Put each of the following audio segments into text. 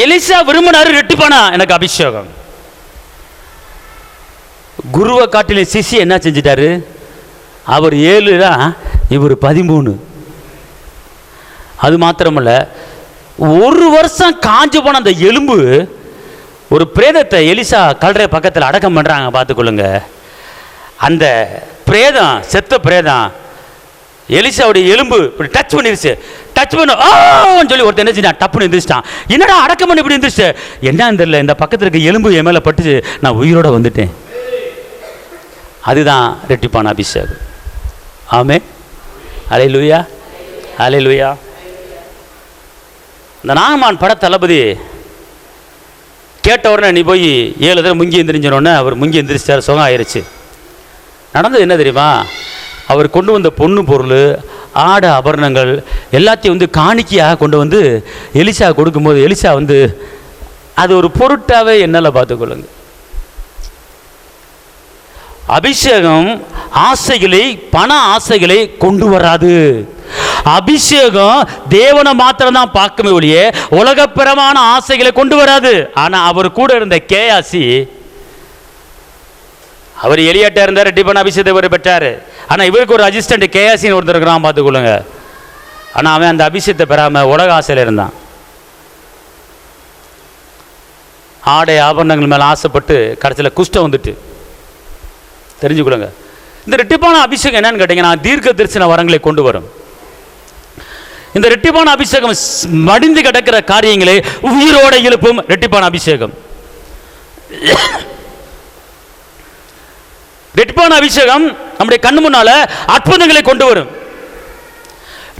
Elisha விரும்பினாரு, ரெட்டிப்பானா எனக்கு அபிஷேகம். குருவை காட்டிலே சிசி என்ன செஞ்சிட்டாரு? அவர் 7 தான், இவர் 13. அது மாத்திரமல்ல, 1 வருஷம் காஞ்சு போன அந்த எலும்பு, ஒரு பிரேதத்தை எலிசா கல்றை பக்கத்தில் அடக்கம் பண்ணுறாங்க, பார்த்துக்கொள்ளுங்க. அந்த பிரேதம், செத்த பிரேதம் எலிசாவுடைய எலும்பு இப்படி டச் பண்ணிருச்சு. டச் பண்ண சொல்லி ஒருத்தர் என்ன செஞ்சான், டப்புன்னு எந்திரிச்சிட்டான். என்னடா அடக்கம் பண்ணி இப்படி எந்திரிச்சு? என்னன்னு தெரியல, இந்த பக்கத்தில் இருக்க எலும்பு என் மேலே பட்டுச்சு, நான் உயிரோட வந்துட்டேன். அதுதான் ரெட்டிப்பான அபிஷேகம். ஆமென். அல்லேலூயா, அல்லேலூயா. இந்த நாகமான் பட தளபதி கேட்ட உடனே நீ போய் 7 தடவை முங்கி எந்திரிஞ்சோடனே அவர் முங்கி எந்திரிச்சார், சுகம் ஆயிடுச்சு. நடந்தது என்ன தெரியுமா? அவர் கொண்டு வந்த பொண்ணு பொருள், ஆடை ஆபரணங்கள் எல்லாத்தையும் காணிக்கையாக கொண்டு வந்து எலிசா கொடுக்கும்போது எலிசா அது ஒரு பொருட்டாவே என்னால் பார்த்துக்கொள்ளுங்க. அபிஷேகம் ஆசைகளை, பண ஆசைகளை கொண்டு வராது. அபிஷேகம் தேவனை மாத்திரம் தான் பார்க்குமே ஒழிய உலகப்பிரமான ஆசைகளை கொண்டு வராது. ஆனால் அவர் கூட இருந்த கேயாசி, அவர் எலியாட்டா இருந்தார், ரெட்டிப்பான அபிஷேகத்தை இவர் பெற்றார். ஆனால் இவருக்கு ஒரு அசிஸ்டன்ட் கேயாசின்னு ஒருத்தர் இருக்கிறான், பார்த்துக்கொள்ளுங்க. ஆனால் அவன் அந்த அபிஷேகத்தை பெறாமல் உலக ஆசையில் இருந்தான். ஆடை ஆபரணங்கள் மேலே ஆசைப்பட்டு கடைசியில் குஷ்டம் வந்துட்டு. தெரிஞ்சுக்கொள்ளுங்க, இந்த ரெட்டிப்பான அபிஷேகம் என்னன்னு கேட்டீங்கன்னா தீர்க்க தரிசன வரங்களை கொண்டு வரும். இந்த ரெட்டிப்பான அபிஷேகம் மடிந்து கிடக்கிற காரியங்களை உயிரோட எழுப்பும் ரெட்டிப்பான அபிஷேகம். ரெட்டிப்பான அபிஷேகம் நம்முடைய கண்ணு முன்னால அற்புதங்களை கொண்டு வரும்.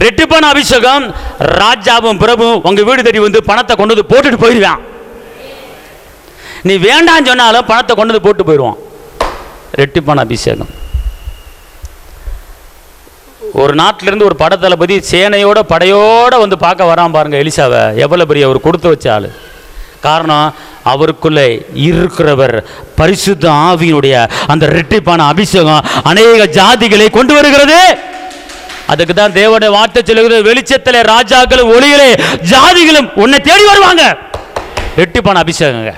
ரெட்டிப்பான அபிஷேகம் ராஜாவும் பிரபுவும் உங்க வீடு தேடி வந்து பணத்தை கொண்டு வந்து போட்டுட்டு போயிடுவான். நீ வேண்டான்னு சொன்னாலும் பணத்தை கொண்டு வந்து போட்டு போயிடுவான். ரெட்டிப்பான அபிஷேகம். ஒரு நாட்டிலிருந்து ஒரு படத்தளபதி சேனையோட படையோட வந்து பார்க்க வரான் பாருங்க எலிசாவை. எவ்வளவு பெரிய அவர் கொடுத்து வச்ச ஆளு. காரணம், அவருக்குள்ளே இருக்கிறவர் பரிசுத்த ஆவியினுடைய அந்த ரெட்டிப்பான அபிஷேகம் அநேக ஜாதிகளை கொண்டு வருகிறது. அதுக்கு தான் தேவனுடைய வார்த்தை சொல்லுகிறது, வெளிச்சத்திலே ராஜாக்களும் ஒளியிலே ஜாதிகளும் உன்னை தேடி வருவாங்க. ரெட்டிப்பான அபிஷேகங்க.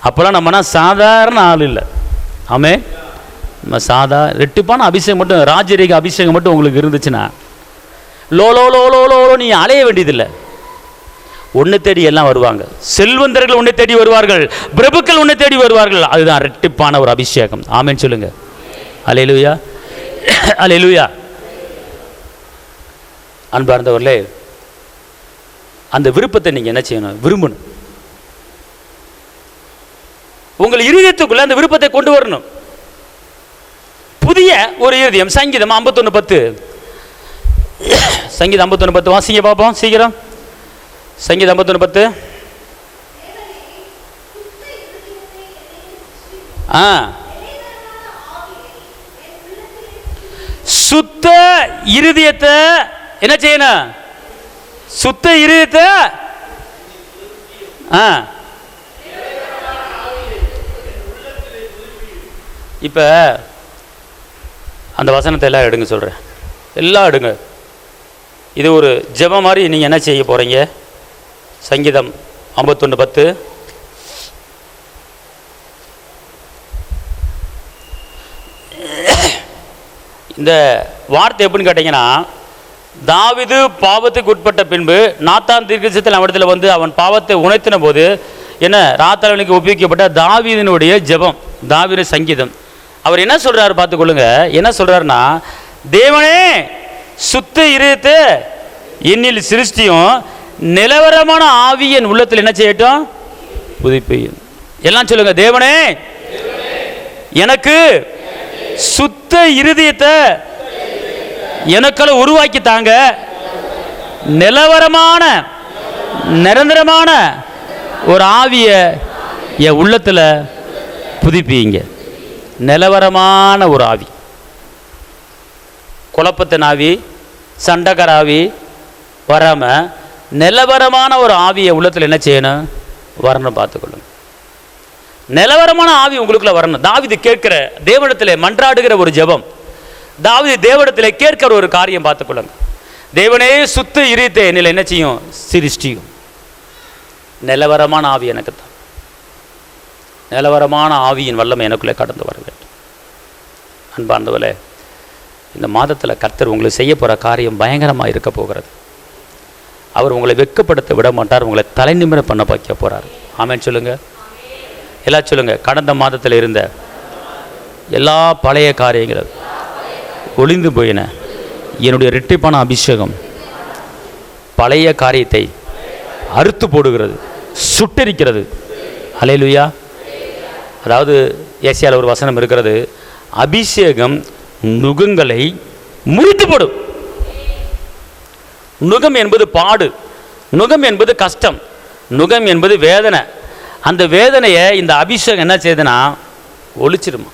அப்போல்லாம் நம்மனா சாதாரண ஆள் இல்லை. ஆமே, நம்ம ரெட்டிப்பான அபிஷேகம் மட்டும், ராஜரீக அபிஷேகம் மட்டும் உங்களுக்கு இருந்துச்சுன்னா low low low low low நீ அலைய வேண்டியதில்லை. உன்னை தேடி எல்லாம் வருவாங்க. செல்வந்தர்கள் உன்னை தேடி வருவார்கள், பிரபுக்கள் உன்னை தேடி வருவார்கள். அதுதான் ரெட்டிப்பான ஒரு அபிஷேகம். ஆமென் சொல்லுங்க. அல்லேலூயா, அல்லேலூயா. அன்பார்ந்தவர்களே, அந்த விருப்பத்தை நீங்க என்ன செய்யணும்? விரும்பணும். உங்கள் இருதயத்துக்குள்ள அந்த விருப்பத்தை கொண்டு வரணும். புதிய ஒரு இருதயம். சங்கீதம் 51:10. சங்கீதம் 51:10 வாசிங்க பார்ப்போம் சீக்கிரம். சங்கீதம் 51:10. சுத்த இருதயத்தை என்ன செய்யணும்? சுத்த இருதயத்தை இப்ப அந்த வசனத்தை எல்லாம் எடுங்க சொல்றேன். எல்லாம் எடுங்க. இது ஒரு ஜெபம் மாதிரி நீங்க என்ன செய்ய போறீங்க? சங்கீதம் 51:10. இந்த வார்த்தை எப்படின்னு கேட்டீங்கன்னா, தாவீது பாவத்துக்கு உட்பட்ட பின்பு நாத்தான் தீர்க்கதரிசியின் அவனிடத்தில் வந்து அவன் பாவத்தை உணர்த்தின போது என்ன ராத்தாளனுக்கு ஒப்புவிக்கப்பட்ட தாவீதினுடைய ஜெபம், தாவீது சங்கீதம். அவர் என்ன சொல்றாரு பார்த்துக்கொள்ளுங்க. என்ன சொல்றாருன்னா, தேவனே சுத்த இருதயத்தை என்னில் சிருஷ்டியும், நிலவரமான ஆவி என் உள்ளத்தில் என்ன செய்யட்டும்? புதுப்பியும். எல்லாம் சொல்லுங்க. தேவனே எனக்கு சுத்த இருதயத்தை எனக்குள்ள உருவாக்கி தாங்க, நிலவரமான நிரந்தரமான ஒரு ஆவிய என் உள்ளத்தில் புதுப்பிங்க. நிலவரமான ஒரு ஆவி, குழப்பத்தின் ஆவி, சண்டைக்கார ஆவி வராமல் நிலவரமான ஒரு ஆவியை உள்ளத்தில் என்ன செய்யணும்? வரணும். பார்த்துக்கொள்ளுங்க. நிலவரமான ஆவி உங்களுக்குள்ள வரணும். தாவீது கேட்கிற தேவனிடத்தில் மன்றாடுகிற ஒரு ஜெபம், தாவீது தேவனிடத்தில் கேட்கிற ஒரு காரியம் பார்த்துக்கொள்ளுங்க. தேவனே சுத்த இருத்தை என்னில் என்ன செய்யும்? சிருஷ்டியும். நிலவரமான ஆவி எனக்கு தான். நிலவரமான ஆவியின் வல்லமை எனக்குள்ளே கடந்து வர வேண்டும். அன்பார்ந்தவர்களே, இந்த மாதத்தில் கர்த்தர் உங்களுக்கு செய்ய போகிற காரியம் பயங்கரமாக இருக்க போகிறது. அவர் உங்களை வெட்கப்படுத்த விட மாட்டார், உங்களை தலை நிமிர பண்ண வைக்க போகிறார். ஆமென் சொல்லுங்க. எல்லாம் சொல்லுங்க. கடந்த மாதத்தில் இருந்த எல்லா பழைய காரியங்களும் ஒளிந்து போயின. என்னுடைய இரட்டிப்பான அபிஷேகம் பழைய காரியத்தை அறுத்து போடுகிறது, சுட்டரிக்கிறது. அல்லேலூயா. அதாவது ஏசியாவில் ஒரு வசனம் இருக்கிறது, அபிஷேகம் நுகங்களை முறித்து போடும். நுகம் என்பது பாடு, நுகம் என்பது கஷ்டம், நுகம் என்பது வேதனை. அந்த வேதனையை இந்த அபிஷேகம் என்ன செய்யுதுன்னா ஒழிச்சிருமா.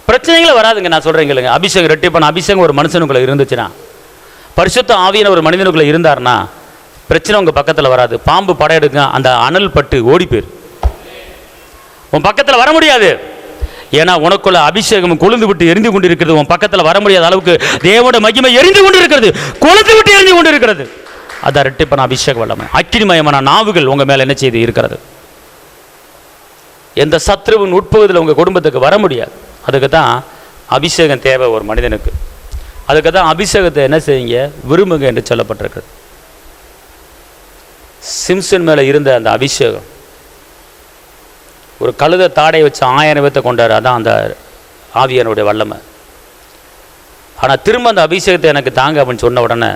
பிரச்சனைகளை வராதுங்க. நான் சொல்கிறேங்க, அபிஷேகம் இரட்டிப்பான அபிஷேகம் ஒரு மனுஷனுக்குள்ளே இருந்துச்சுன்னா, பரிசுத்த ஆவியான ஒரு மனிதனுக்குள்ளே இருந்தார்னா பிரச்சனை உங்கள் பக்கத்தில் வராது. பாம்பு படம் எடுக்க அந்த அனல் பட்டு ஓடி போயிரு, உன் பக்கத்தில் வர முடியாது. ஏன்னா உனக்குள்ள அபிஷேகம் கொழுந்து விட்டு எரிந்து கொண்டு இருக்கிறது. உன் பக்கத்தில் வர முடியாத அளவுக்கு தேவனோட மகிமை எரிந்து கொண்டு இருக்கிறது, கொழுந்து விட்டு எரிந்து கொண்டு இருக்கிறது. அதான் இரட்டிப்பான அபிஷேகம் வல்லமை. அக்கினிமயமான நாவுகள் உங்கள் மேலே என்ன செய்து இருக்கிறது. எந்த சத்ருவின் உட்பகுதியில் உங்கள் குடும்பத்துக்கு வர முடியாது. அதுக்கு தான் அபிஷேகம் தேவை ஒரு மனிதனுக்கு. அதுக்கு தான் அபிஷேகத்தை என்ன செய்யுங்க? விரும்புங்க என்று சொல்லப்பட்டிருக்கிறது. சிம்சன் மேலே இருந்த அந்த அபிஷேகம், ஒரு கழுத தாடை வச்சு 1000 பேர்த்தை கொண்டார். அதான் அந்த ஆவியானுடைய வல்லமை. ஆனால் திரும்ப அந்த அபிஷேகத்தை எனக்கு தாங்க அப்படின்னு சொன்ன உடனே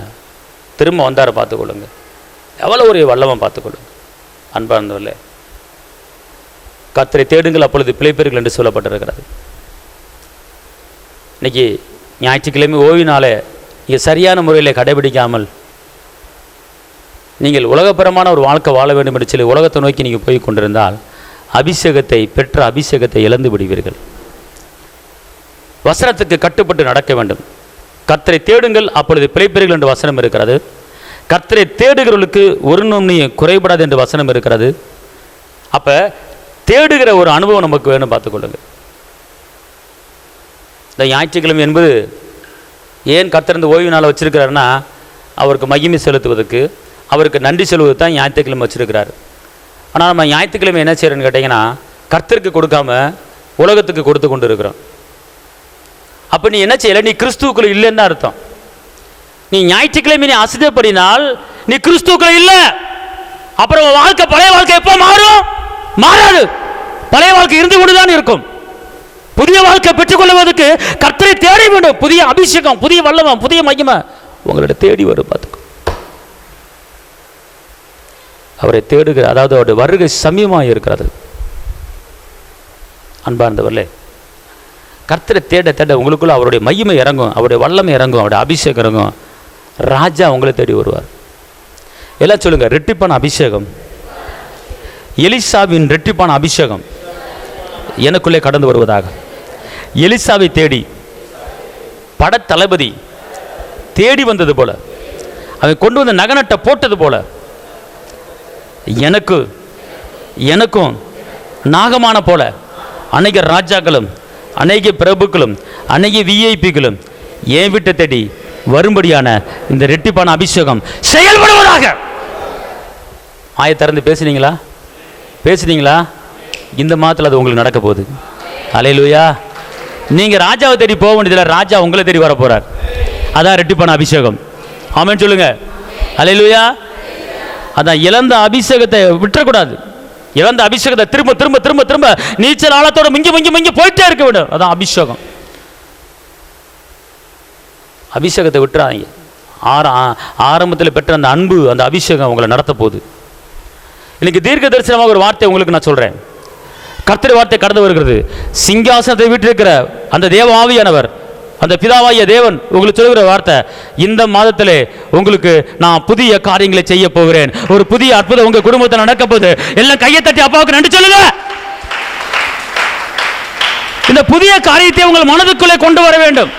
திரும்ப வந்தார. பார்த்துக்கொள்ளுங்க, எவ்வளோ ஒரு வல்லமை பார்த்துக்கொள்ளுங்க. அன்பார்ந்தவர்களே, கர்த்தரை தேடுங்கள் அப்பொழுது பிழைப்பீர்கள் என்று சொல்லப்பட்டிருக்கிறது. இன்னைக்கு ஞாயிற்றுக்கிழமை ஓய்வினாலே நீங்கள் சரியான முறையில் கடைபிடிக்காமல் நீங்கள் உலகப்பரமான ஒரு வாழ்க்கை வாழ வேண்டும் என்று சொல்லி உலகத்தை நோக்கி நீங்கள் போய் கொண்டிருந்தால் அபிஷேகத்தை பெற்ற அபிஷேகத்தை இழந்து விடுவீர்கள். வசனத்துக்கு கட்டுப்பட்டு நடக்க வேண்டும். கர்த்தரை தேடுங்கள் அப்பொழுது பிழைப்பீர்கள் என்று வசனம் இருக்கிறது. கர்த்தரை தேடுகிறவர்களுக்கு ஒரு நன்மையும் குறைபடாது என்று வசனம் இருக்கிறது. அப்போ தேடுகிற ஒரு அனுபவம் நமக்கு வேணும். பார்த்துக்கொள்ளுங்கள். இந்த ஞாயிற்றுக்கிழமை என்பது ஏன் கர்த்தர் இந்த ஓய்வு நாளை வச்சிருக்கிறாருன்னா, அவருக்கு மகிமை செலுத்துவதற்கு, அவருக்கு நன்றி சொல்வதற்கு தான் ஞாயிற்றுக்கிழமை வச்சிருக்கிறாரு. ஆனால் நம்ம ஞாயிற்றுக்கிழமை என்ன செய்யறோன்னு கேட்டிங்கன்னா, கர்த்தருக்கு கொடுக்காம உலகத்துக்கு கொடுத்து கொண்டு இருக்கிறோம். அப்போ நீ என்ன செய்யலை? நீ கிறிஸ்துவுக்குள்ள இல்லைன்னு தான் அர்த்தம். நீ ஞாயிற்றுக்கிழமை நீ அசுத்தப்படினால் நீ கிறிஸ்துவுக்குள்ள இல்லை. அப்புறம் வாழ்க்கை பழைய வாழ்க்கை எப்போ மாறும்? மாறாது. பழைய வாழ்க்கை இருந்து கொண்டுதான் இருக்கும். புதிய வாழ்க்கை பெற்றுக்கொள்வதற்கு கர்த்தரை தேட வேண்டும். புதிய அபிஷேகம், புதிய வல்லமை, புதிய மகிமை உங்களை தேடி வரும். பார்த்துக்கோ. அவரை தேடுகிற, அதாவது அவருடைய வருகை சமீபமாக இருக்கிறது. அன்பார்ந்தவர்களே, கர்த்தரை தேட தேட உங்களுக்குள்ள அவருடைய மகிமை இறங்கும், அவருடைய வல்லமை இறங்கும், அவருடைய அபிஷேகம் இறங்கும். ராஜா உங்களை தேடி வருவார். எல்லாம் சொல்லுங்க, ரெட்டிப்பான அபிஷேகம், எலிசாவின் ரெட்டிப்பான அபிஷேகம் எனக்குள்ளே கடந்து வருவதாக. எலிசாவை தேடி படத்தளபதி தேடி வந்தது போல, அவன் கொண்டு வந்த நகனட்டை போட்டது போல எனக்கும் நாகமான போல அநேக ராஜாக்களும் அநேக பிரபுக்களும் அநேக விஐபிகளும் என் வீட்டை தேடி வரும்படியான இந்த ரெட்டிப்பான அபிஷேகம் செயல்படுவதாக. ஆய திறந்து பேசுனீங்களா? இந்த மாதத்தில் அது உங்களுக்கு நடக்க போகுது. அல்லேலூயா. நீங்கள் ராஜாவை தேடி போக வேண்டியதில்லை, ராஜா உங்களை தேடி வர போகிறார். அதான் ரெட்டிப்பான அபிஷேகம். ஆமென் சொல்லுங்க. அல்லேலூயா. அதான் இழந்த அபிஷேகத்தை விட்டுறக்கூடாது. இழந்த அபிஷேகத்தை திரும்ப திரும்ப திரும்ப திரும்ப நீச்சல் ஆழத்தோட மிஞ்சி போயிட்டே இருக்க வேண்டும். அதான் அபிஷேகம். அபிஷேகத்தை விட்டுறாங்க. ஆரம்பத்தில் பெற்ற அந்த அன்பு, அந்த அபிஷேகம் உங்களை நடத்த போகுது. இன்னைக்கு தீர்க்க தரிசனமாக ஒரு வார்த்தை உங்களுக்கு நான் சொல்றேன். கர்த்தர் வார்த்தை கடந்து வருகிறது. சிங்காசனத்தை விட்டிருக்கிற அந்த தேவ ஆவியானவர், அந்த பிதாவாகிய தேவன் உங்களுக்கு சொல்லுகிற வார்த்தை, இந்த மாதத்திலே உங்களுக்கு நான் புதிய காரியங்களை செய்ய போகிறேன். ஒரு புதிய அற்புதம் உங்க குடும்பத்தில் நடக்க போகுது. எல்லாம் கையை தட்டி அப்பாவுக்கு நன்றி சொல்லுங்க. அந்த புதிய காரியத்தை உங்கள் மனதுக்குள்ளே கொண்டு வர வேண்டும்.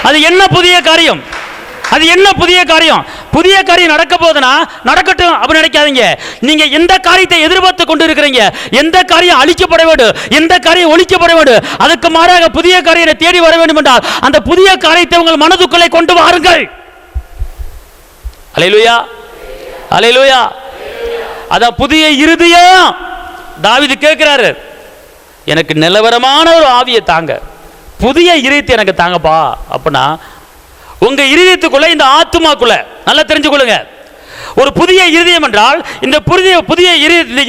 அது என்ன புதிய காரியம்? அது என்ன புதிய காரியம்? புதிய காரியம் நடக்க போதுன்னா நடக்கட்டும் அப்படி நினைக்காதீங்க. நீங்க எந்த காரியத்தை எதிர்பார்த்து கொண்டு இருக்கிறீங்க, எந்த காரியம் அழிக்கப்பட வேண்டும், எந்த காரியம் ஒழிக்கப்பட வேண்டும், அதுக்கு மாறாக புதிய காரியத்தை தேடி வர வேண்டும் என்றால் அந்த புதிய காரியத்தை உங்கள் மனதுக்குள்ளே கொண்டு வாருங்கள். அல்லேலூயா, அல்லேலூயா. அதான் புதிய இருதயம். தாவீது கேட்கிறாரு, எனக்கு நிலவரமான ஒரு ஆவியை தாங்க, புதிய இருதயத்தை எனக்கு தாங்கப்பா. அப்படின்னா உங்க இருதயத்துக்குள்ள, இந்த ஆத்துமாக்குள்ள நல்லா தெரிஞ்சுக்கொள்ளுங்க, ஒரு புதிய இருதயம் என்றால் இந்த புதிய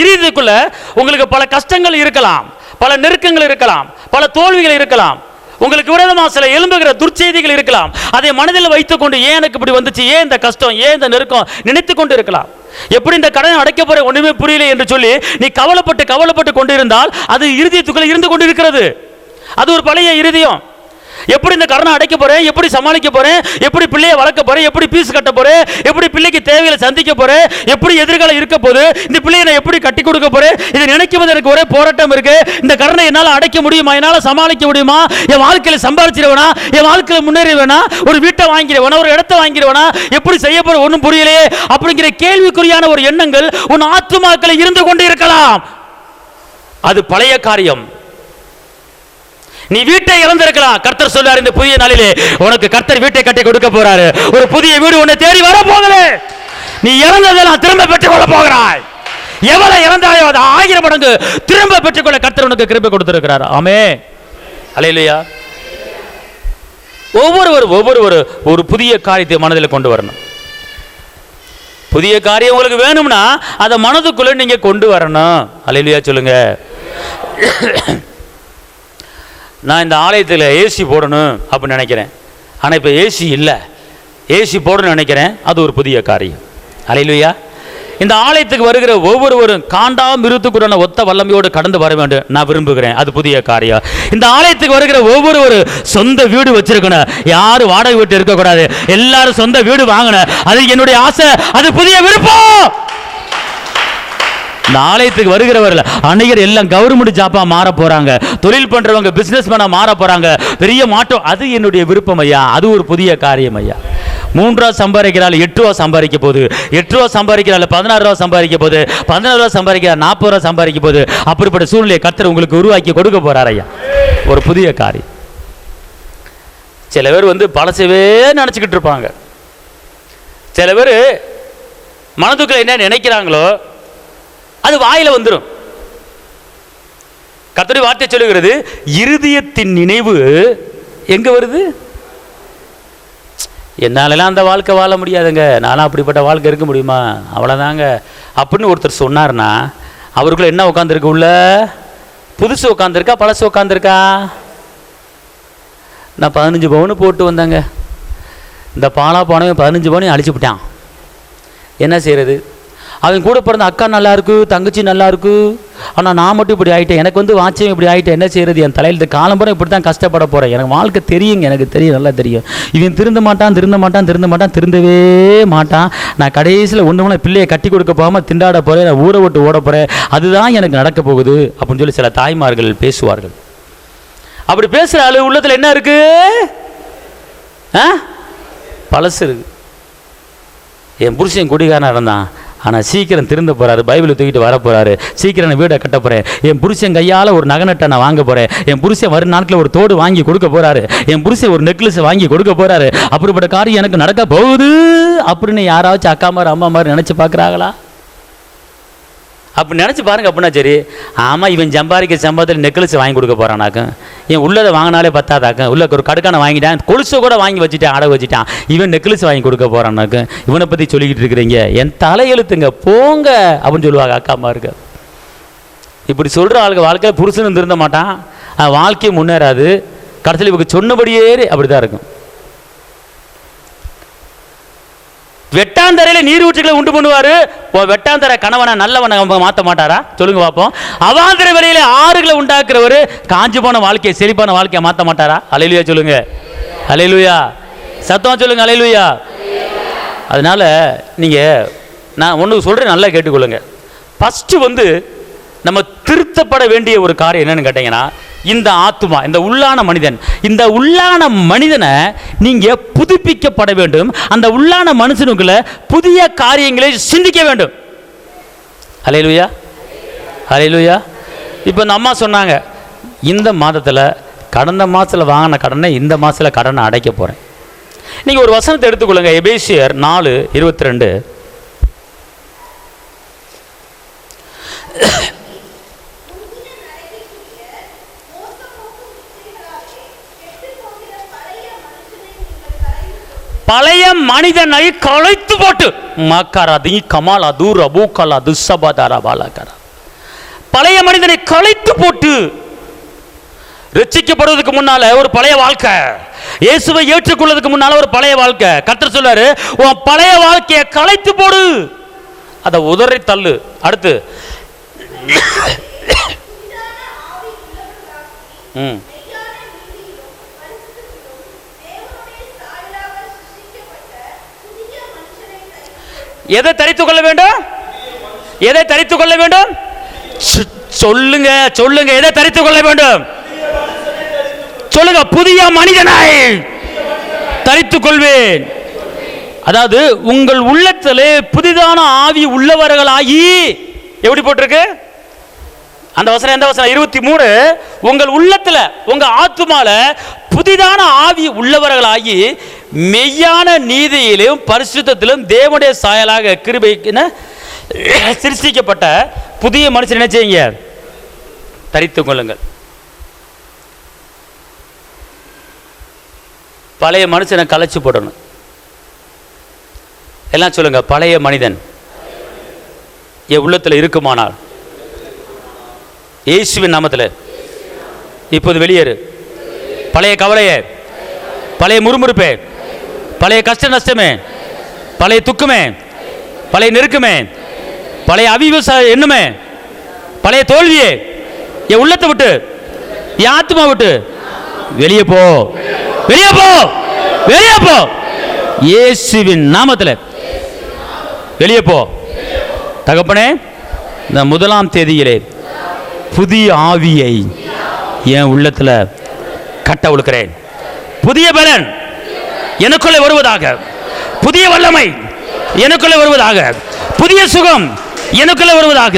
இருதயத்துக்குள்ள உங்களுக்கு பல கஷ்டங்கள் இருக்கலாம், பல நெருக்கங்கள் இருக்கலாம், பல தோல்விகள் இருக்கலாம், உங்களுக்கு விரோதமாக சில எழும்புகிற துர்ச்செய்திகள் இருக்கலாம். அதை மனதில் வைத்துக்கொண்டு ஏன் எனக்கு இப்படி வந்துச்சு, ஏன் இந்த கஷ்டம், ஏன் இந்த நெருக்கம் நினைத்து கொண்டு இருக்கலாம். எப்படி இந்த கடனை அடைக்க போற ஒண்ணுமே புரியல என்று சொல்லி நீ கவலைப்பட்டு கொண்டிருந்தால் அது இருதயத்துக்குள்ள இருந்து கொண்டு இருக்கிறது. அது ஒரு பழைய இருதயம். எப்படி இந்த கடனை அடைக்க போறேன், எப்படி சமாளிக்க போறேன், எப்படி பிள்ளையை வளர்க்க போறேன், எப்படி பீஸ் கட்ட போறேன், எப்படி பிள்ளைக்கு தேவைகளை சந்திக்க போறேன், எப்படி எதிர்காலம் இருக்க போது, இந்த பிள்ளையை நான் எப்படி கட்டி கொடுக்க போறேன், இதை நினைக்கும் போது எனக்கு ஒரே போராட்டம் இருக்கு. இந்த கடனை என்னால் அடைக்க முடியுமா, என்னால் சமாளிக்க முடியுமா, என் வாழ்க்கையில சம்பாதிச்சிருவேனா, என் வாழ்க்கையில முன்னேறிவேனா, ஒரு வீட்டை வாங்கிடுவேனா, ஒரு இடத்தை வாங்கிடுவேனா, எப்படி செய்ய போற ஒன்றும் புரியலையே அப்படிங்கிற கேள்விக்குறியான ஒரு எண்ணங்கள் உன் ஆத்துமாக்களை இருந்து கொண்டு இருக்கலாம். அது பழைய காரியம். நீ வீட்டை இழந்திருக்கலாம். கர்த்தர் சொல்றார், இந்த புதிய நாளிலே உனக்கு கர்த்தர் வீட்டை கட்டி கொடுக்க போறாரு. ஒரு புதிய வீடு உன்னை தேடி வர போகுது. நீ இழந்ததெல்லாம் திரும்ப பெற்றுக் கொள்ள போகிறாய். எவ்வளவு இழந்தாயோ அது 1000 மடங்கு திரும்ப பெற்றுக்கொள்ள கர்த்தர் உனக்கு கிருபை கொடுத்திருக்கிறார். ஆமென், அல்லேலூயா. ஒவ்வொரு ஒரு புதிய காரியத்தை மனதில் கொண்டு வரணும். புதிய காரியம் உங்களுக்கு வேணும்னா அதை மனதுக்குள்ள நீங்க கொண்டு வரணும். அல்லேலூயா சொல்லுங்க. நான் இந்த ஆலயத்தில் ஏசி போடணும் அப்படின்னு நினைக்கிறேன், ஆனால் இப்போ ஏசி இல்லை, ஏசி போடணும்னு நினைக்கிறேன், அது ஒரு புதிய காரியம். அல்லேலூயா. இந்த ஆலயத்துக்கு வருகிற ஒவ்வொருவரும் காண்டாமிருகத்துக்குடான ஒத்த வல்லமையோடு கடந்து வர வேண்டும் நான் விரும்புகிறேன், அது புதிய காரியம். இந்த ஆலயத்துக்கு வருகிற ஒவ்வொருவரும் சொந்த வீடு வச்சிருக்கணும், யாரும் வாடகை வீட்டு இருக்கக்கூடாது, எல்லாரும் சொந்த வீடு வாங்கணும், அது என்னுடைய ஆசை, அது புதிய விருப்பம். இந்த ஆலயத்துக்கு வருகிறவர்கள் அநேகர் எல்லாம் கவர்மெண்ட் ஜாப்பா மாற போறாங்க, தொழில் பண்றவங்க பிசினஸ் மேனா மாற போறாங்க, பெரிய மாற்றம், அது என்னுடைய விருப்பம் ஐயா, அது ஒரு புதிய காரியம் ஐயா. 3 ரூபா சம்பாதிக்கிறாள் 8 ரூபா சம்பாதிக்க போது, 8 ரூபா சம்பாதிக்கிறாள் 16 ரூபா சம்பாதிக்க போது, 16 ரூபா சம்பாதிக்கிறாள் 40 ரூபா சம்பாதிக்க போது, அப்படிப்பட்ட சூழ்நிலையை கர்த்தர் உங்களுக்கு உருவாக்கி கொடுக்க போறார் ஐயா, ஒரு புதிய காரியம். சில பேர் பழசவே நினைச்சுக்கிட்டு இருப்பாங்க. சில பேர் மனதுக்குள்ள என்ன நினைக்கிறாங்களோ அது வாயில வந்துடும். கர்த்தருடைய வார்த்தை சொல்லுகிறது, இருதயத்தின் நினைவு எங்க வருது? என்னாலலாம் அந்த வாழ்க்கை வாழ முடியாதுங்க, நானும் அப்படிப்பட்ட வாழ்க்கை இருக்க முடியுமா, அவ்வளோதாங்க அப்படின்னு ஒருத்தர் சொன்னார்னா அவருக்குள்ள என்ன உட்காந்துருக்கு? உள்ள புதுசு உட்காந்துருக்கா, பழசு உட்காந்துருக்கா? நான் 15 பவுன் போட்டு வந்தேங்க, இந்த பாலா போனவன் 15 பவுனையும் அழிச்சு விட்டான், என்ன செய்யறது? அவன் கூட பிறந்த அக்கா நல்லா இருக்கு, தங்கச்சி நல்லா இருக்கு, ஆனால் நான் மட்டும் இப்படி ஆகிட்டேன், எனக்கு வாட்சியம் இப்படி ஆகிட்டேன், என்ன செய்யறது? என் தலையில் இந்த காலம்பரம் இப்படி தான் கஷ்டப்பட போகிறேன், எனக்கு வாழ்க்கை தெரியுங்க, எனக்கு தெரியும், நல்லா தெரியும். இவன் திருந்தவே மாட்டான். நான் கடைசியில் ஒன்று பிள்ளையை கட்டி கொடுக்க போகாமல் திண்டாட போகிறேன், நான் ஊரை விட்டு ஓட போகிறேன், அதுதான் எனக்கு நடக்க போகுது அப்படின்னு சொல்லி சில தாய்மார்கள் பேசுவார்கள். அப்படி பேசுகிற ஆளு உள்ளத்தில் என்ன இருக்கு? பழசு இருக்கு. என் புருஷன் குடிகாரனாக இருந்தான், ஆனால் சீக்கிரம் திருந்த போகிறாரு, பைபிளை தூக்கிட்டு வர போகிறாரு, சீக்கிரம் நான் வீடை கட்ட போகிறேன், என் புருஷன் கையால் ஒரு நகநட்டை நான் வாங்க போகிறேன், என் புருஷன் வரும் நாட்களில் ஒரு தோடு வாங்கி கொடுக்க போகிறாரு, என் புருஷன் ஒரு நெக்லஸ் வாங்கி கொடுக்க போகிறாரு, அப்படிப்பட்ட காரியம் எனக்கு நடக்க போகுது அப்படின்னு யாராச்சும் அக்கா மாதிரி அம்மா மாதிரி நினச்சி பார்க்குறாங்களா? அப்படி நினச்சி பாருங்க. அப்படின்னா சரி, ஆமாம் இவன் சம்பாதித்தில் நெக்லஸ் வாங்கி கொடுக்க போகிறானாக்கும், என் உள்ளதை வாங்கினாலே பத்தாதாக்கும், உள்ள ஒரு கடுக்கான வாங்கிட்டான், கொலுசை கூட வாங்கி வச்சுட்டான், அடகு வச்சுட்டான், இவன் நெக்லஸ் வாங்கி கொடுக்க போகிறானாக்கும், இவனை பற்றி சொல்லிக்கிட்டு இருக்கிறீங்க, என் தலையெழுத்துங்க போங்க அப்படின்னு சொல்லுவாங்க அக்கா அம்மா இருக்கு. இப்படி சொல்கிற ஆளுக்கு வாழ்க்கை புருஷனும் திருந்த மாட்டான், வாழ்க்கையும் முன்னேறாது, கடைசியில் இவங்க சொன்னபடியே அப்படி தான் இருக்கும். வெட்டாந்தரையில நீரூற்றுகளை உண்டு பண்ணுவாரு, வெட்டாந்தரை கணவனை நல்லவனை மாற்ற மாட்டாரா? சொல்லுங்க பார்ப்போம். அவாந்தர வரையில ஆறுகளை உண்டாக்குறவர் காஞ்சி போன வாழ்க்கையை செழிப்பான வாழ்க்கையை மாற்ற மாட்டாரா? அல்லேலூயா சொல்லுங்க, அல்லேலூயா சத்தமா சொல்லுங்க, அல்லேலூயா. அதனால நீங்க நான் ஒன்று சொல்றேன், நல்லா கேட்டுக்கொள்ளுங்க. ஃபர்ஸ்ட் நம்ம திருத்தப்பட வேண்டிய ஒரு காரியம் என்னன்னு கேட்டீங்கன்னா, இந்த ஆத்துமா, இந்த உள்ளான மனிதன். இந்த உள்ளான மனிதனை நீங்க புதுப்பிக்கப்பட வேண்டும். அந்த உள்ளான மனுஷனுக்குள்ள புதிய காரியங்களை சிந்திக்க வேண்டும். அல்லேலூயா, அல்லேலூயா. இப்போ இந்த அம்மா சொன்னாங்க, இந்த மாதத்தில் கடந்த மாதத்தில் வாங்கின கடனை இந்த மாதத்தில் கடனை அடைக்க போகிறேன். நீங்கள் ஒரு வசனத்தை எடுத்துக்கொள்ளுங்க. எபேசியர் 4:22. பழைய மனிதனை களைத்து போட்டு மக்காராதி கமாலா தூர் அபூக்கலா துஸ்ஸபாதாரா பாலாக்காரா, பழைய மனிதனை களைத்து போட்டு. ரட்சிக்கப்படுவதற்கு முன்னால ஒரு பழைய வாழ்க்கை, இயேசுவை ஏற்றுக்கொள்வதற்கு முன்னால ஒரு பழைய வாழ்க்கை. கர்த்தர் சொல்றாரு, உன் பழைய வாழ்க்கையை களைத்து போடு, அதை உதறி தள்ளு. அடுத்து எதை தரித்துக் கொள்ள வேண்டும்? எதை தரித்துக் கொள்ள வேண்டும்? சொல்லுங்க, சொல்லுங்க. எதை தரித்துக் கொள்ள வேண்டும்? சொல்லுங்க. புதிய மனிதனை தரித்துக் கொள்வேன். அதாவது உங்கள் உள்ளத்திலே புதிதான ஆவி உள்ளவர்களாகி, எப்படி போட்டிருக்கு அந்த வசனம்? எந்த வசனம்? 23. உங்கள் உள்ளத்துல, உங்க ஆத்துமால புதிதான ஆவி உள்ளவர்களாகி மெய்யான நீதியிலும் பரிசுத்தத்திலும் தேவனுடைய சாயலாக கிருபைக்கு சிருஷ்டிக்கப்பட்ட புதிய மனுஷன் என்ன செய்யுங்க? தரித்துக் கொள்ளுங்கள். பழைய மனுஷனை கலைச்சு போடணும். எல்லாம் சொல்லுங்க. பழைய மனிதன் என் உள்ளத்தில் இருக்குமானால் இயேசுவின் நாமத்தில் இப்போது வெளியேறு. பழைய கவலையே, பழைய முறுமுறுப்பே, பழைய கஷ்ட நஷ்டமே, பழைய துக்கமே, பழைய நெருக்கமே, பழைய அவிவசாய எண்ணுமே, பழைய தோல்வியே என் உள்ளத்தை விட்டு, என் ஆத்மா விட்டு வெளியே போ, வெளியே போ, வெளியே போ. இயேசுவின் நாமத்தில் வெளியே போ. தகப்பனே, இந்த 1ஆம் தேதியிலே புதிய ஆவியை என் உள்ளத்தில் கட்ட உழுக்கிறேன். புதிய பலன் எனக்குள்ளே வருவதாக, புதிய வல்லமை எனக்குள்ளே வருவதாக, புதிய சுகம் எனக்குள்ளே வருவதாக,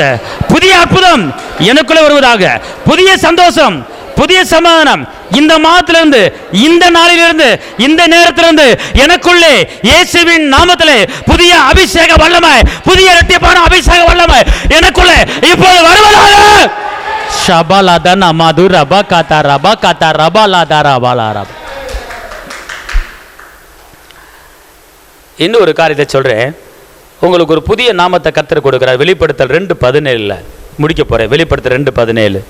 புதிய அற்புதம் எனக்குள்ளே வருவதாக, புதிய சந்தோஷம், புதிய சமாதானம் இந்த மாதத்திலிருந்து, இந்த நாளிலிருந்து, இந்த நேரத்திலிருந்து எனக்குள்ளே இயேசுவின் நாமத்திலே புதிய அபிஷேக வல்லமை, புதிய இரட்டிப்பான அபிஷேக வல்லமை எனக்குள்ளே இப்போது வருவதாக. ஷபலதன மது ரப கத ரப கத ரபலத ரபலரப. இன்னும் ஒரு காரியத்தை சொல்றேன். உங்களுக்கு ஒரு புதிய நாமத்தை கர்த்தர் கொடுக்கிறார். வெளிப்படுத்தல் 2:17 முடிக்க போறேன். வெளிப்படுத்தல் 2:17.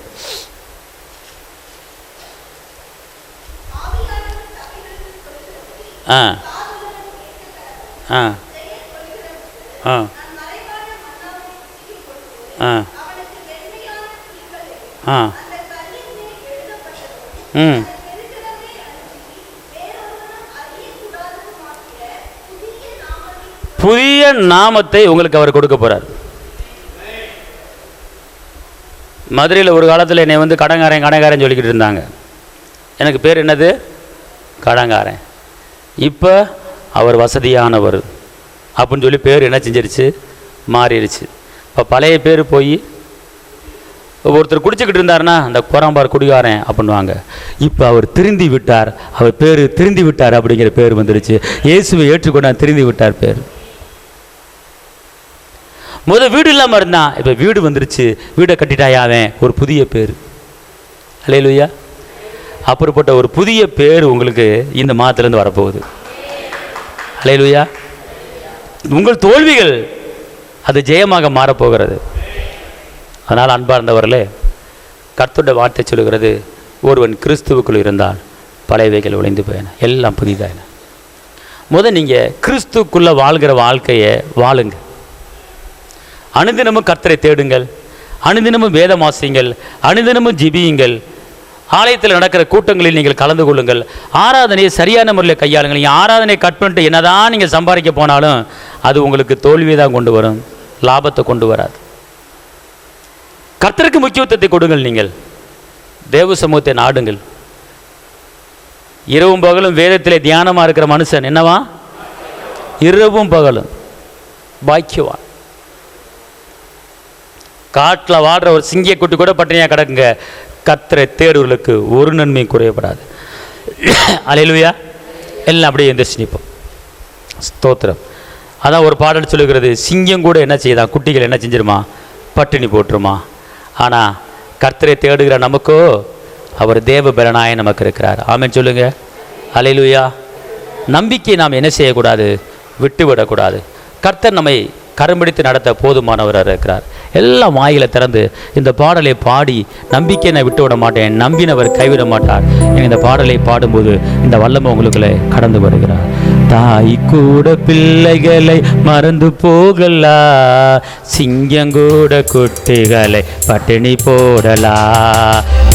புதிய நாமத்தை உங்களுக்கு அவர் கொடுக்க போறார். மதுரையில் ஒரு காலத்தில் என்னை வந்து கடங்காரன் சொல்லிக்கிட்டு இருந்தாங்க. எனக்கு பேர் என்னது? கடங்காரன். இப்போ அவர் வசதியானவர் அப்படின்னு சொல்லி பேர் என்ன செஞ்சிருச்சு? மாறிடுச்சு. இப்போ பழைய பேர் போய் ஒருத்தர் குடிச்சுக்கிட்டு இருந்தாருன்னா அந்த கோராம்பார் குடிகாரன் அப்படின்வாங்க. இப்போ அவர் திருந்தி விட்டார், அவர் பேர் திருந்தி விட்டார் அப்படிங்கிற பேர் வந்துடுச்சு. இயேசுவை ஏற்றுக்கொண்டார், திருந்தி விட்டார் பேர். முதல் வீடு இல்லாமல் இருந்தான், இப்போ வீடு வந்துருச்சு. வீடை கட்டிட்டாயாவன், ஒரு புதிய பேர். அல்லேலூயா. அப்படிப்பட்ட ஒரு புதிய பேர் உங்களுக்கு இந்த மாதத்திலிருந்து வரப்போகுது. அல்லேலூயா. உங்கள் தோல்விகள் அது ஜெயமாக மாறப்போகிறது. அதனால் அன்பார்ந்தவர்களே, கர்த்தருடைய வார்த்தை சொல்லுகிறது, ஒருவன் கிறிஸ்துவுக்குள் இருந்தால் பழையவைகள் ஒளிந்து போயின, எல்லாம் புதிதாயின. நீங்கள் கிறிஸ்துக்குள்ளே வாழ்கிற வாழ்க்கையை வாழுங்க. அனுதினமும் கர்த்தரை தேடுங்கள், அனுதினமும் வேதம் வாசியுங்கள், அனுதினமும் ஜெபியுங்கள். ஆலயத்தில் நடக்கிற கூட்டங்களில் நீங்கள் கலந்து கொள்ளுங்கள். ஆராதனையை சரியான முறையில் கையாளுங்கள். நீங்கள் ஆராதனையை கட் பண்ணிட்டு என்னதான் நீங்கள் சம்பாதிக்க போனாலும் அது உங்களுக்கு தோல்வியை தான் கொண்டு வரும், லாபத்தை கொண்டு வராது. கர்த்தருக்கு முக்கியத்துவத்தை கொடுங்கள். நீங்கள் தேவ சமூகத்தை நாடுங்கள். இரவும் பகலும் வேதத்திலே தியானமாக இருக்கிற மனுஷன் என்னவா? இரவும் பகலும் பாக்கியவான். காட்டில் வாடுற ஒரு சிங்கிய குட்டி கூட பட்டினியாக கிடக்குங்க. கர்த்தரை தேடுவர்களுக்கு ஒரு நன்மை குறையப்படாது. அல்லேலூயா. எல்லாம் அப்படியே எந்திரிச்சு நிற்போம். ஸ்தோத்திரம். அதான் ஒரு பாடல் சொல்லுகிறது, சிங்கம் கூட என்ன செய்யுதான், குட்டிகள் என்ன செஞ்சிருமா? பட்டினி போட்டுருமா. ஆனால் கர்த்தரை தேடுகிற நமக்கோ அவர் தேவ பலனாய நமக்கு இருக்கிறார். ஆமென் சொல்லுங்க. அல்லேலூயா. நம்பிக்கை நாம் என்ன செய்யக்கூடாது? விட்டு விடக்கூடாது. கர்த்தர் நம்மை கரம்பிடித்து நடத்த போதுமானவராக இருக்கிறார். எல்லாம் வாயில திறந்து இந்த பாடலை பாடி, நம்பிக்கை நான் விட்டு விட மாட்டேன், நம்பினவர் கைவிட மாட்டார். இந்த பாடலை பாடும்போது இந்த வல்லமை உங்களுக்குள்ளே கடந்து வருகிறார். தாய் கூட பிள்ளைகளை மறந்து போகலா, சிங்கங்கூட குட்டிகளை பட்டினி போடலா.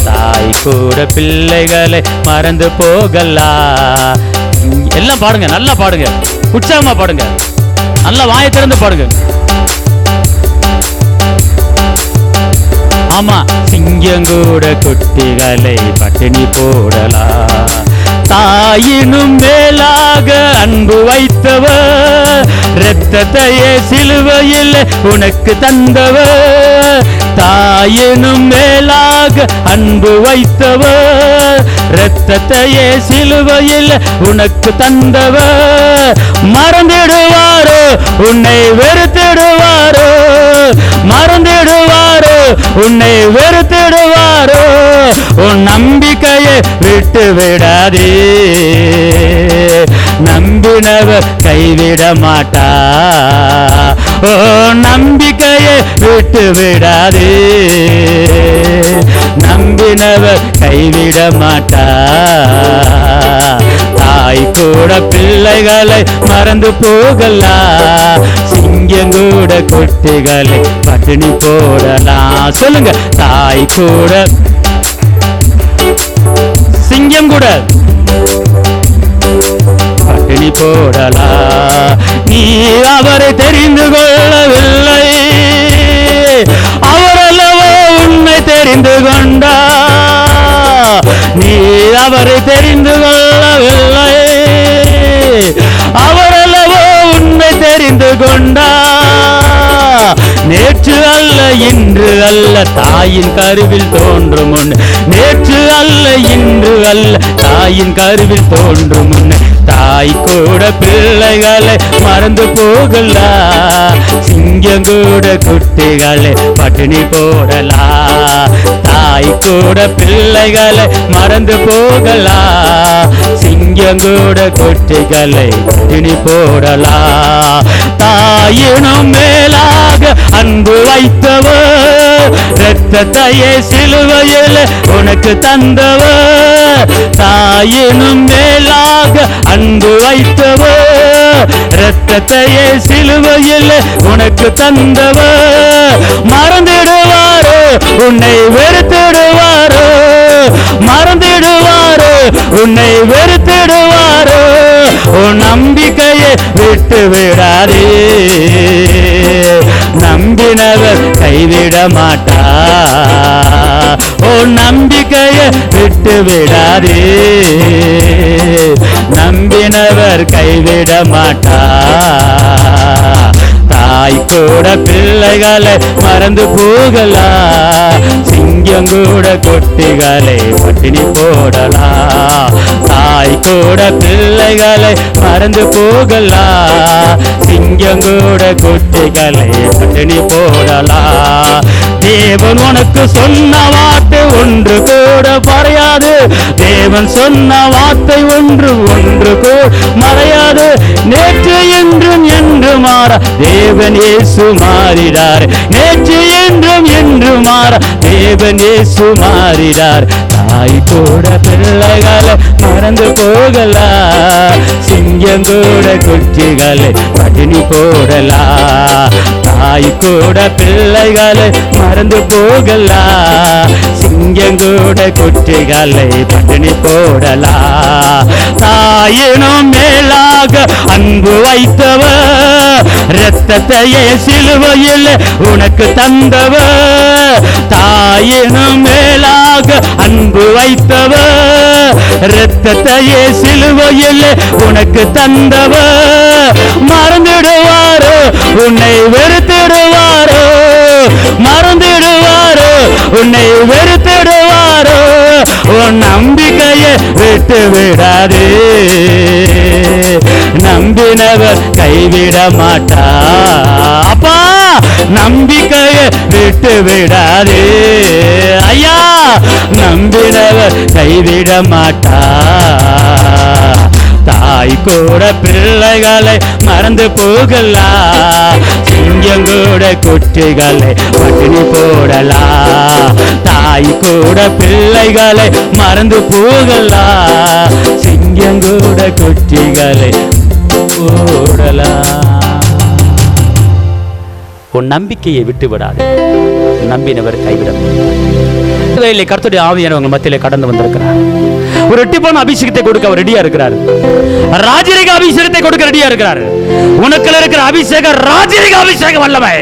தாய் கூட பிள்ளைகளை மறந்து போகலா. எல்லாம் பாடுங்க, நல்லா பாடுங்க, உற்சாகமா பாடுங்க, நல்லா வாயை திறந்து பாடுங்க. ஆமா, சிங்கங்கூட குட்டிகளை பட்டினி போடலா. தாயினும் மேலாக அன்பு வைத்தவர், இரத்தத்தையே சிலுவையில் உனக்கு தந்தவர். தாயினும் மேலாக அன்பு வைத்தவர், இரத்தத்தையே சிலுவையில் உனக்கு தந்தவர். மறந்திடுவாரோ உன்னை வெறுத்திடுவாரோ, மறந்திடுவாரோ உன்னை வெறுத்திடுவாரோ. உன் நம்பிக்கையை விட்டு விடாதே, நம்பினவர் கைவிட மாட்டா. ஓ நம்பிக்கையை விட்டு விடாதே, நம்பினவர் கைவிட மாட்டா. தாய் கூட பிள்ளைகளை மறந்து போகலா, சிங்கம் கூட குட்டிகளை பட்டினி போடலாம். சொல்லுங்க, தாய் கூட சிங்கம் கூட பட்டினி போடலா. நீ அவரை தெரிந்து கொள்ளவில்லை, அவரல்லவோ உன்னை தெரிந்து கொண்டா. நீ அவரை தெரிந்து கொள்ளவில்லை, அவரல்லவோ உன்னை தெரிந்து கொண்டா. நேற்று அல்ல இன்று அல்ல தாயின் கருவில் தோன்றும் முன், நேற்று அல்ல இன்று அல்ல தாயின் கருவில் தோன்றும் முன். தாய் கூட பிள்ளைகளை மறந்து போகலா, சிங்கம் கூட குட்டிகளை பட்டினி போடலா. தாய் கூட பிள்ளைகளை மறந்து போகலா, சிங்கம் கூட குட்டிகளை பட்டினி போடலா. தாயினும் மேலாக அன்பு வைத்தவர், இரத்தத்தையே சிலுவையில் உனக்கு தந்தவர். தாயினும் மேலாக அன்பு வைத்தவர், இரத்தத்தையே சிலுவையில் உனக்கு தந்தவர். மறந்திடுவாரோ உன்னை வெறுத்திடுவாரோ, மறந்திடுவாரோ உன்னை வெறுத்திடுவாரோ. உன் நம்பிக்கையை விட்டு விடாதே, நம்பினவர் கைவிட மாட்டா. ஓ நம்பிக்கையை விட்டு விடாதே, நம்பினவர் கைவிட மாட்டா. தாய் கூட பிள்ளைகளை மறந்து போகலா, சிங்கம் கூட குட்டிகளை பட்டினி போடலா. தாய் கூட பிள்ளைகளை மறந்து போகலா, சிங்கம் கூட குட்டிகளை பட்டினி போடலா. தேவன் உனக்கு சொன்ன வார்த்தை ஒன்று கூட மறையாது, தேவன் சொன்ன வார்த்தை ஒன்று கூட மறையாது. நேற்று என்றும் என்று மாற தேவன் இயேசு மாறினார், நேற்று என்றும் என்று மாற தேவன் இயேசு மாறினார். தாய் கூட பிள்ளைகளை மறந்து போகலா, சிங்கம் கூட குட்டிகளை பட்டினி போடலா. தாய் கூட பிள்ளைகளை மறந்து போகலா, சிங்கம் கூட குட்டிகளை பட்டினி போடலா. தாயினும் மேலாக அன்பு வைத்தவர், இரத்தத்தையே சிலுவையில் உனக்கு தந்தவர். தாயினும் மேலாக எனக்காக அன்பு வைத்தவர், இரத்தத்தையே சிலுவையில் உனக்கு தந்தவர். மறந்துடுவாரோ உன்னை வெறுத்திடுவாரோ, மறந்துடுவாரோ உன்னை வெறுத்திடுவாரோ. உன் நம்பிக்கையை விட்டு விடாதே, நம்பினவர் கைவிட மாட்டா. அப்பா நம்பிக்கையை விட்டு விடாதே ஐயா, நம்பினவர் கைவிட மாட்டா. தாய் கூட பிள்ளைகளை மறந்து போகலாம், சிங்கம் கூட குட்டிகளை பட்டினி போடலாம். தாய் கூட பிள்ளைகளை மறந்து போகலாம், சிங்கம் கூட குட்டிகளை போடலாம். உன் நம்பிக்கையை விட்டு விடாது, நம்பினவர் கைவிட மாட்டார். கர்த்தருடைய ஆவியானவர் உங்கள் மத்தியிலே கடந்து வந்திருக்கிறார். ஒரு ரெட்டிப்பான அபிஷேகத்தை கொடுக்க அவர் ரெடியா இருக்கிறார். ராஜரீக அபிஷேகத்தை கொடுக்க ரெடியா இருக்கிறார். உனக்குள்ள இருக்கிற அபிஷேகம் ராஜரீக அபிஷேக வல்லமை,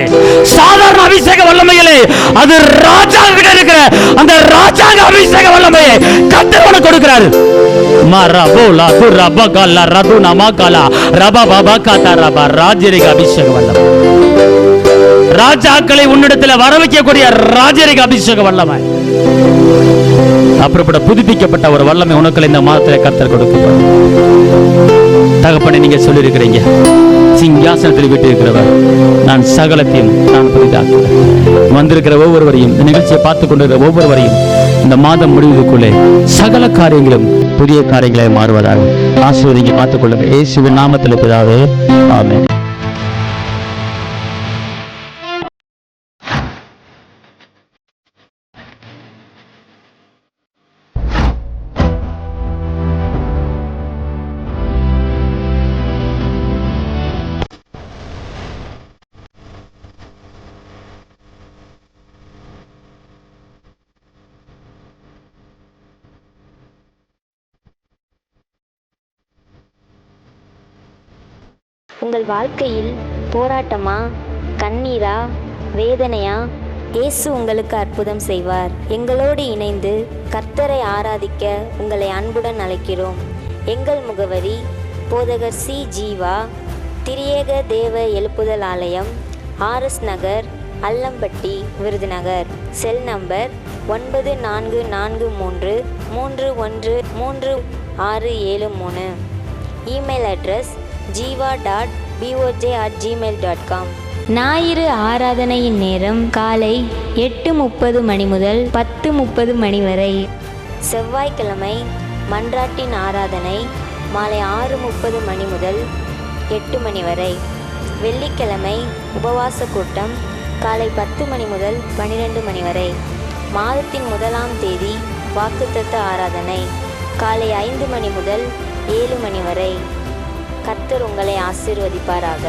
சாதாரண அபிஷேக வல்லமையிலே அது ராஜா கிட்ட இருக்கிற அந்த ராஜாங்க அபிஷேக வல்லமையை கர்த்தர் உனக்கு கொடுக்கிறார். மரபோலா துரபகல ரதுனமகல ரபபபகதரப ராஜரீக அபிஷேக வல்லமை, ராஜாக்களை உன்னிடத்தில் வர வைக்கக்கூடிய ராஜரீக அபிஷேக வல்லமை, அப்படிப்பட்ட புதுப்பிக்கப்பட்ட ஒரு வல்லமை உனக்குள்ள இந்த மாதத்தில் கர்த்தர் கொடுக்கிறார். தகப்பனை நீங்க சொல்லியிருக்கிறீங்க, சிங்காசனத்தில் விட்டு இருக்கிறவர் நான் சகலத்தையும் நான் புதிதாக்குவேன். வந்திருக்கிற ஒவ்வொருவரையும், இந்த நிகழ்ச்சியை பார்த்து கொண்டிருக்கிற ஒவ்வொருவரையும் இந்த மாதம் முடிவுக்குள்ளே சகல காரியங்களும் புதிய காரியங்களை மாறுவதாக ஆசீர்வதிங்க. பார்த்துக் கொள்ளுங்க. இயேசுவின் நாமத்தில் பிதாவே, ஆமென். உங்கள் வாழ்க்கையில் போராட்டமா, கண்ணீரா, வேதனையா? இயேசு உங்களுக்கு அற்புதம் செய்வார். எங்களோடு இணைந்து கர்த்தரை ஆராதிக்க உங்களை அன்புடன் அழைக்கிறோம். எங்கள் முகவரி போதகர் சி. ஜீவா, திரியேக தேவ எழுப்புதல் ஆலயம், RS நகர், அல்லம்பட்டி, விருதுநகர். Cell number 9493313673. Email address jiva.boj@gmail.com. ஞாயிறு ஆராதனையின் நேரம் காலை 8:30 மணி முதல் 10:30 மணி வரை. செவ்வாய்க்கிழமை மன்றாட்டின் ஆராதனை மாலை 6:30 மணி முதல் 8 மணி வரை. வெள்ளிக்கிழமை உபவாச கூட்டம் காலை 10 மணி முதல் 12 மணி வரை. மாதத்தின் 1ஆம் தேதி வாக்குத்தத்த ஆராதனை காலை 5 மணி முதல் 7 மணி வரை. கர்த்தர் உங்களை ஆசீர்வதிப்பாராக.